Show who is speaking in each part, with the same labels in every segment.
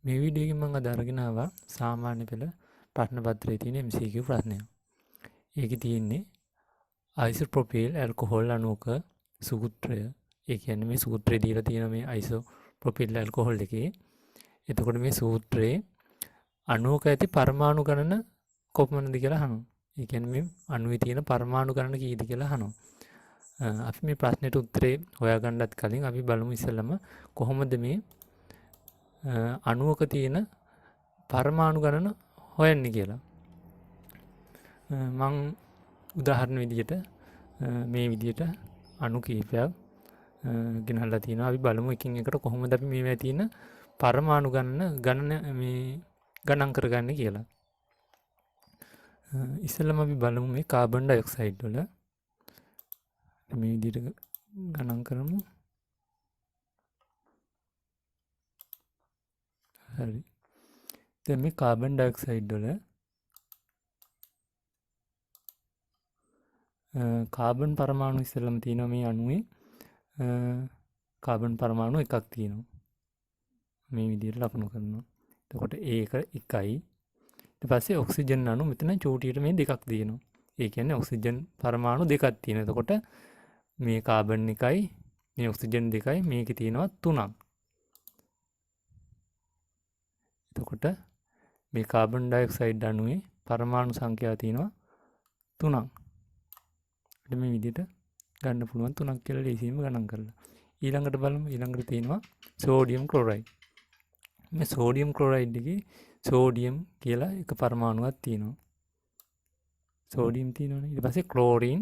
Speaker 1: මේ වීඩියෝ එකෙන් මම අද අරගෙන ආවා සාමාන්‍ය පෙළ ප්‍රශ්න පත්‍රයේ තියෙන MCQ ප්‍රශ්නයක්. ඒකේ තියෙන්නේ අයිසෝප්‍රොපයිල් ඇල්කොහොල් අණුක සූත්‍රය. ඒ කියන්නේ මේ සූත්‍රය දීලා තියෙන මේ අයිසෝප්‍රොපයිල් ඇල්කොහොල් එකේ. එතකොට මේ සූත්‍රයේ අණුක ඇති පරමාණු ගණන කොපමණද කියලා අහනවා. ඒ කියන්නේ මේ අණුවේ තියෙන පරමාණු ගණන කීයද කියලා අහනවා. අපි මේ ප්‍රශ්නෙට උත්තරේ හොයාගන්නත් කලින් අපි බලමු ඉස්සෙල්ලම කොහොමද මේ අණුවක තියෙන පරමාණු ගණන හොයන්නේ කියලා. මං උදාහරණ විදිහට මේ විදිහට අණු කීපයක් ගෙනල්ලා තියෙනවා. අපි බලමු එකින් එකට කොහොමද අපි මේවා තියෙන පරමාණු ගණන් කරගන්නේ කියලා. ඉස්සෙල්ලම අපි බලමු මේ කාබන් ඩයොක්සයිඩ් වල මේ විදිහට ගණන් කරමු. හරි. දැන් මේ කාබන් ඩයොක්සයිඩ් වල කාබන් පරමාණු ඉස්සෙල්ලම තියෙනවා මේ අණුවේ කාබන් පරමාණු එකක් තියෙනවා. මේ විදිහට ලකුණු කරනවා. එතකොට ඒක එකයි. ඊට පස්සේ ඔක්සිජන් අණු මෙතන චූටියට මේ දෙකක් තියෙනවා. ඒ කියන්නේ ඔක්සිජන් පරමාණු දෙකක් තියෙනවා. එතකොට මේ කාබන් එකයි මේ ඔක්සිජන් දෙකයි මේකේ තියෙනවා 3ක්. එතකොට මේ කාබන් ඩයොක්සයිඩ් අණුවේ පරමාණු සංඛ්‍යාව තියෙනවා 3ක්. මේ විදිහට ගන්න පුළුවන් 3ක් කියලා ලේසියෙන්ම ගණන් කරලා. ඊළඟට බලමු. ඊළඟට තියෙනවා සෝඩියම් ක්ලොරයිඩ්. මේ සෝඩියම් ක්ලොරයිඩ් එකේ සෝඩියම් කියලා එක පරමාණුවක් තියෙනවා. සෝඩියම් තියෙනවනේ. ඊට පස්සේ ක්ලෝරින්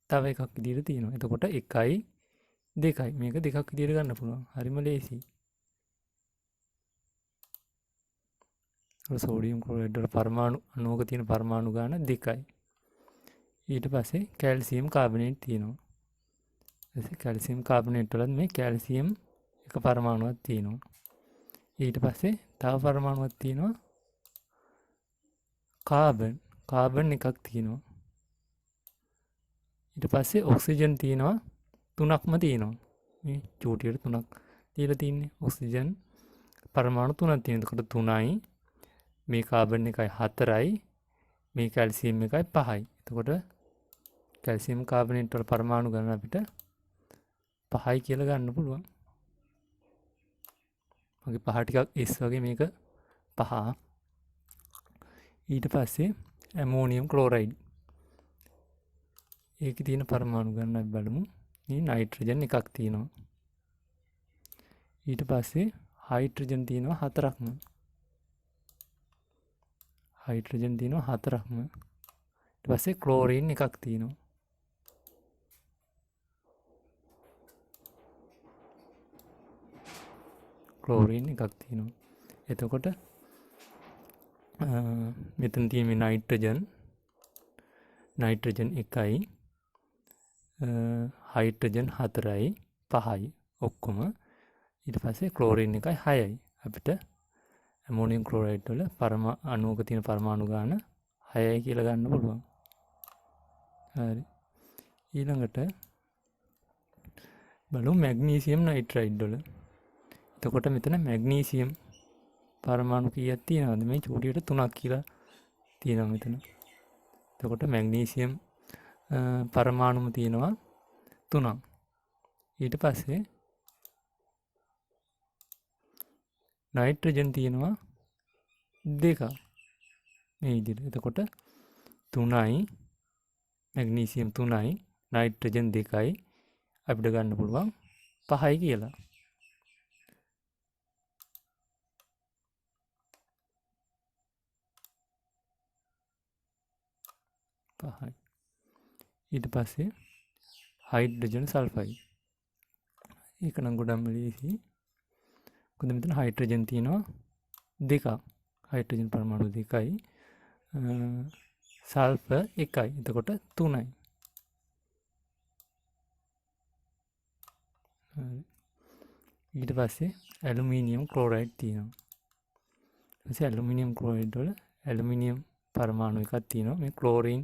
Speaker 1: තව එකක් විදිහට තියෙනවා. එතකොට 1යි 2යි. මේක දෙකක් විදිහට ගන්න පුළුවන්. හරිම ලේසියි. සෝඩියම් ක්ලොරයිඩ් වල පරමාණු අණුවක තියෙන පරමාණු ගාන 2යි. ඊට පස්සේ කැල්සියම් කාබනේට් තියෙනවා. කැල්සියම් කාබනේට් වලත් මේ කැල්සියම් එක පරමාණුවක් තියෙනවා. ඊට පස්සේ තව පරමාණුවක් තියෙනවා කාබන් එකක් තියෙනවා. ඊට පස්සේ ඔක්සිජන් තියෙනවා 3ක්ම තියෙනවා. මේ චූටියට 3ක් දීලා තින්නේ. ඔක්සිජන් පරමාණු 3ක් තියෙනවා. එතකොට 3යි මේ කාබන් එකයි 4යි මේ කැල්සියම් එකයි 5යි. එතකොට කැල්සියම් කාබනේට් වල පරමාණු ගණන අපිට 5යි කියලා ගන්න පුළුවන්. මගේ 5 ටිකක් S වගේ මේක 5. ඊට පස්සේ ඇමෝනියම් ක්ලෝරයිඩ්. ඒකේ තියෙන පරමාණු ගණන අපි බලමු. මේ නයිට්‍රජන් එකක් තියෙනවා. ඊට පස්සේ හයිඩ්‍රජන් තියෙනවා 4ක්ම. හයිඩ්‍රජන් තියෙනවා 4ක්ම. ඊට පස්සේ ක්ලෝරින් එකක් තියෙනවා. ක්ලෝරින් එකක් තියෙනවා. එතකොට මෙතන තියෙන්නේ නයිට්‍රජන් 1යි හයිඩ්‍රජන් 4යි 5යි ඔක්කොම. ඊට පස්සේ ක්ලෝරින් එකයි 6යි. අපිට ඇමෝනියම් ක්ලෝරයිඩ් වල අණුවක තියෙන පරමාණු ගාන 6යි කියලා ගන්න පුළුවන්. හරි. ඊළඟට බලමු මැග්නීසියම් නයිට්‍රයිඩ් වල. එතකොට මෙතන මැග්නීසියම් පරමාණු කීයක් තියෙනවද? මේ චූටියට 3ක් කියලා තියෙනවා මෙතන. එතකොට මැග්නීසියම් පරමාණුම තියෙනවා 3ක්. ඊට පස්සේ නයිට්‍රජන් තියෙනවා 2ක්. මේ විදිහට. එතකොට 3යි මැග්නීසියම් 3යි නයිට්‍රජන් 2යි අපිට ගන්න පුළුවන් 5යි කියලා. ඊට පස්සේ හයිඩ්‍රජන් සල්ෆයිඩ්. ඒක නම් ගොඩක්ම ලේසියි. මොකද මෙතන හයිඩ්‍රජන් තියෙනවා 2ක්. හයිඩ්‍රජන් පරමාණු 2යි. සල්ෆර් 1යි. එතකොට 3යි. ඊට පස්සේ ඇලුමිනියම් ක්ලෝරයිඩ් තියෙනවා. ඊට ඇලුමිනියම් ක්ලෝරයිඩ් වල ඇලුමිනියම් පරමාණු එකක් තියෙනවා. මේ ක්ලෝරින්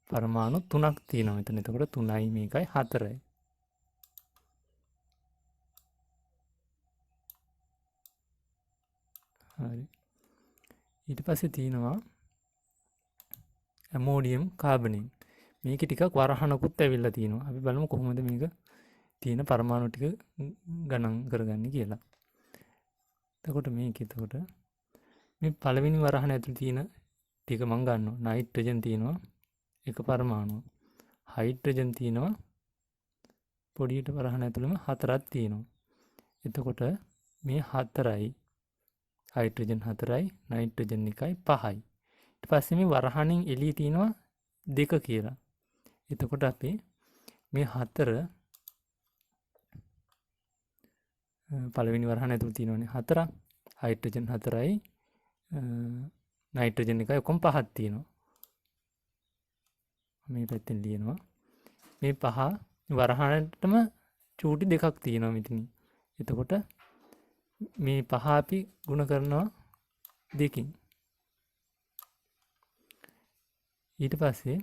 Speaker 1: පරමාණු 3ක් තියෙනවා මෙතන. එතකොට 3යි මේකයි 4යි. හරි. ඊට පස්සේ තියෙනවා ඇමෝනියම් කාබනේට්. මේක ටිකක් වරහනකුත් ඇවිල්ලා තියෙනවා. අපි බලමු කොහොමද මේක තියෙන පරමාණු ටික ගණන් කරගන්නේ කියලා. එතකොට මේ පළවෙනි වරහන ඇතුළේ තියෙන ටික මම ගන්නවා. නයිට්‍රජන් තියෙනවා එක පරමාණුව. හයිඩ්‍රජන් තියෙනවා පොඩියට වරහන ඇතුළෙම 4ක් තියෙනවා. එතකොට මේ 4යි හයිඩ්‍රජන් 4යි නයිට්‍රජන් 1යි 5යි. ඊට පස්සේ මේ වරහනින් එළිය තියෙනවා 2 කියලා. එතකොට අපි මේ 4 පළවෙනි වරහන ඇතුළේ තියෙනවානේ 4ක්. හයිඩ්‍රජන් 4යි නයිට්‍රජන් 1යි ඔක්කොම 5ක් තියෙනවා. මේ පැත්තෙන් ලියනවා. මේ 5 වරහනටම චූටි 2ක් තියෙනවා මෙතන. එතකොට මේ 5 අපි ගුණ කරනවා 2කින්. ඊට පස්සේ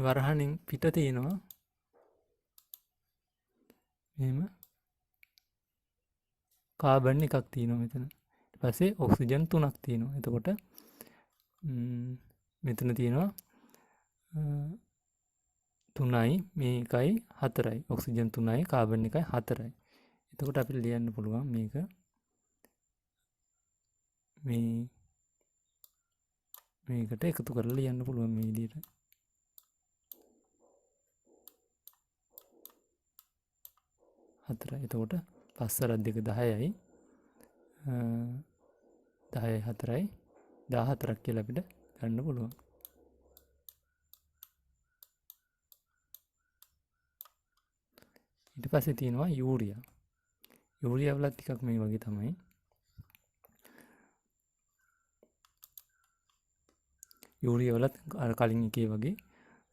Speaker 1: වරහනින් පිට තියෙනවා මෙහෙම කාබන් එකක් තියෙනවා මෙතන. ඊට පස්සේ ඔක්සිජන් 3ක් තියෙනවා. එතකොට මෙතන තියෙනවා 3යි මේ 1යි 4යි. Oxygen 3යි carbon 1යි 4යි. එතකොට අපිට ලියන්න පුළුවන් මේක මේකට එකතු කරලා ලියන්න පුළුවන් මේ විදිහට. එතකොට 5 2 10යි 10යි 4යි 14ක් කියලා අපිට ගන්න පුළුවන්. ඊට පස්සේ තියෙනවා යූරියා. යූරියා වලත් ටිකක් මේ වගේ තමයි. යූරියා වලත් අර කලින් එකේ වගේ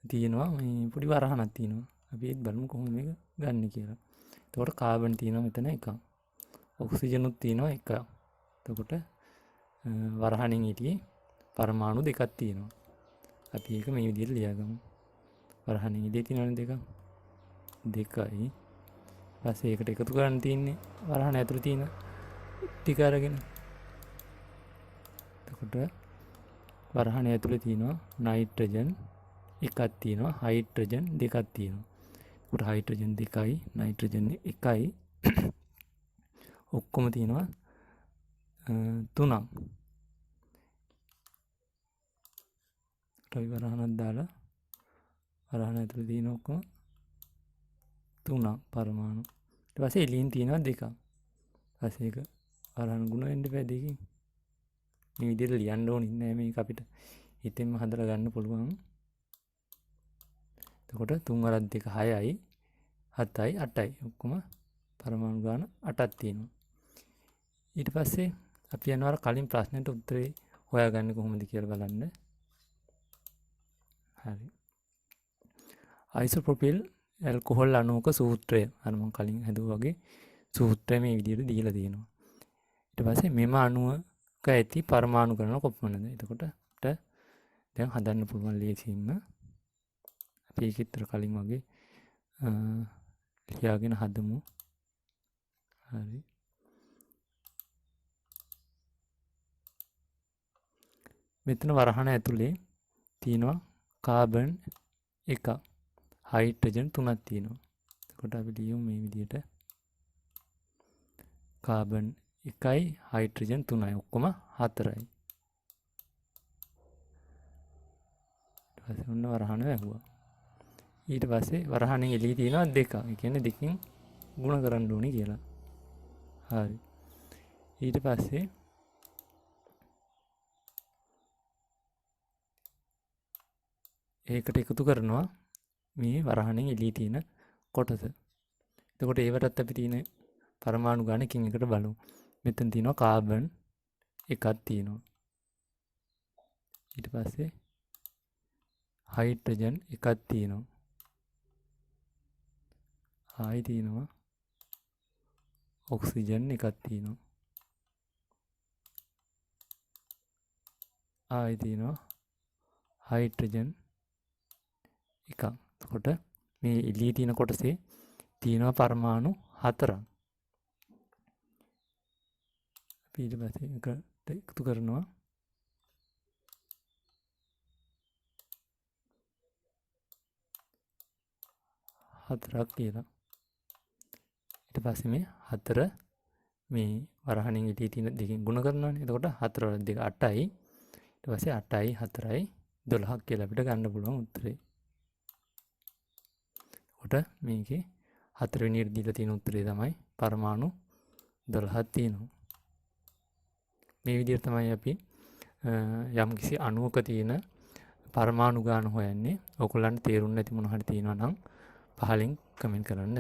Speaker 1: තියෙනවා මේ පොඩි වරහනක් තියෙනවා. අපි ඒත් බලමු කොහොමද මේක ගන්න කියලා. එතකොට කාබන් තියෙනවා මෙතන එකක්. ඔක්සිජනුත් තියෙනවා එකක්. එතකොට වරහණින් හිටියේ පරමාණු දෙකක් තියෙනවා. අපි ඒක මේ විදිහට ලියාගමු. වරහණින් හිටියේ තියෙනවනේ දෙකයි. ඊපස්සේ ඒකට එකතු කරන්න තියෙන්නේ වරහණ ඇතුළේ තියෙන ටික අරගෙන. එතකොට වරහණ ඇතුළේ තියෙනවා නයිට්‍රජන් එකක් තියෙනවා හයිඩ්‍රජන් දෙකක් තියෙනවා. එතකොට හයිඩ්‍රජන් 2යි නයිට්‍රජන් 1යි ඔක්කොම තියෙනවා 3ක්. ඊට වරහණක් දාලා වරහණ ඇතුළේ තියෙන ඔක්කොම 3ක් පරමාණු. ඊට පස්සේ එළියෙන් තියෙනවා 2ක්. ඊපස්සේ ඒක වරහණ ගුණ වෙන්න බෑ දෙකකින්. මේ විදිහට ලියන්න ඕනේ නෑ මේක අපිට හිතෙන්ම හදලා ගන්න පුළුවන්. එතකොට 3 වරක් 2 6යි 7යි 8යි ඔක්කොම පරමාණු ගාන 8ක් තියෙනවා. ඊට පස්සේ අපි යනවා අර කලින් ප්‍රශ්නෙට උත්තරේ හොයාගන්නේ කොහොමද කියලා බලන්න. හරි. අයිසෝප්‍රොපිල් ඇල්කොහොල් අණුවක සූත්‍රය අර මම කලින් හදුවා වගේ සූත්‍රය මේ විදිහට දීලා තියෙනවා. ඊට පස්සේ මෙම අණුවක ඇති පරමාණු ගණන කොපමණද? එතකොට දැන් හදන්න පුළුවන් ලේසියෙන්ම. අපි ඒකෙත් කලින් වගේ ලියාගෙන හදමු. හරි. මෙතන වරහණ ඇතුලේ තියෙනවා කාබන් 1ක් හයිඩ්‍රජන් 3ක් තියෙනවා. එතකොට අපි ලියමු මේ විදිහට කාබන් 1යි හයිඩ්‍රජන් 3යි ඔක්කොම 4යි. ඊට පස්සේ ඔන්න වරහණ වැහුවා. ඊට පස්සේ වරහණෙන් එළිය තියෙනවා 2ක්. ඒ කියන්නේ දෙකකින් ගුණ කරන්න ඕනේ කියලා. හරි. ඊට පස්සේ ඒකට එකතු කරනවා මේ වරහණෙන් එළිය තියෙන කොටස. එතකොට ඒවටත් අපි තියෙන පරමාණු ගාන එකින් එකට බලමු. මෙතන තියෙනවා කාබන් එකක් තියෙනවා. ඊට පස්සේ හයිඩ්‍රජන් එකක් තියෙනවා. ආයි තියෙනවා ඔක්සිජන් එකක් තියෙනවා. ආයි තියෙනවා හයිඩ්‍රජන් එකක්. එතකොට මේ එළියේ තියෙන කොටසේ තියෙනවා පරමාණු 4ක්. අපි ඊට පස්සේ එකට එකතු කරනවා. හතරක් කියලා. ඊට පස්සේ මේ 4 මේ වරහණින් ඉටි තියෙන දෙකෙන් ගුණ කරනවානේ. එතකොට 4 වල 2 8යි. ඊට පස්සේ 8යි 4යි 12ක් කියලා අපිට ගන්න පුළුවන් උත්තරේ. එතකොට මේකේ 4 වෙනි ඉර දීලා තියෙන උත්තරේ තමයි පරමාණු 12ක් තියෙනවා. මේ විදිහට තමයි අපි යම්කිසි අණුවක තියෙන පරමාණු ගාන හොයන්නේ. ඔයගොල්ලන්ට තේරුම් නැති මොන හරි තියෙනවා නම් පහලින් කමෙන්ට් කරන්න.